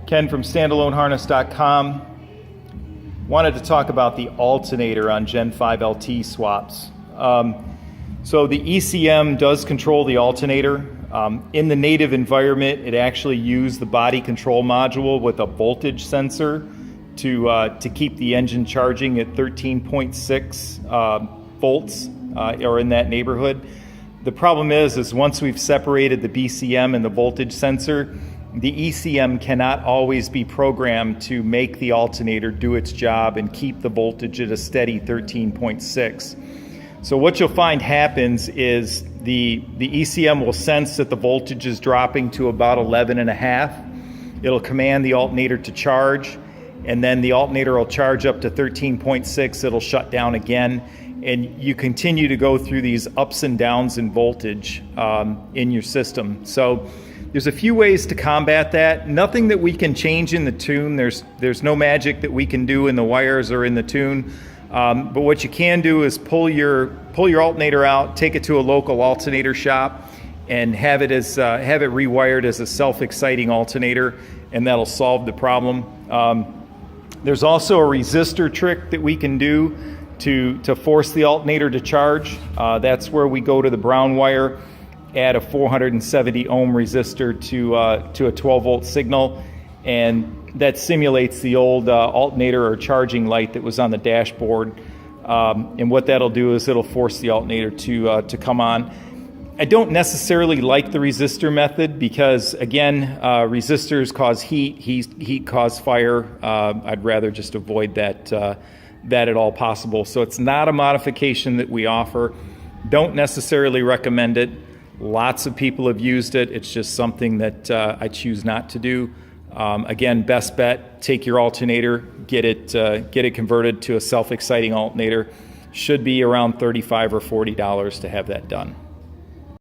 Ken from standaloneharness.com. Wanted to talk about the alternator on Gen 5 LT swaps. So the ECM does control the alternator. In the native environment, it actually used the body control module with a voltage sensor to keep the engine charging at 13.6 volts or in that neighborhood. The problem is once we've separated the BCM and the voltage sensor, the ECM cannot always be programmed to make the alternator do its job and keep the voltage at a steady 13.6. So what you'll find happens is the ECM will sense that the voltage is dropping to about 11.5. It'll command the alternator to charge, and then the alternator will charge up to 13.6. It'll shut down again, and you continue to go through these ups and downs in voltage in your system. So there's a few ways to combat that. Nothing that we can change in the tune. There's no magic that we can do in the wires or in the tune. But what you can do is pull your alternator out, take it to a local alternator shop, and have it rewired as a self-exciting alternator, and that'll solve the problem. There's also a resistor trick that we can do to force the alternator to charge. That's where we go to the brown wire, add a 470 ohm resistor to a 12 volt signal, and that simulates the old alternator or charging light that was on the dashboard. And what that'll do is it'll force the alternator to come on. I don't necessarily like the resistor method because, again, resistors cause heat cause fire. I'd rather just avoid that at all possible. So it's not a modification that we offer. Don't necessarily recommend it. Lots of people have used it. It's just something that I choose not to do. Again, best bet, take your alternator, get it converted to a self-exciting alternator. Should be around $35 or $40 to have that done.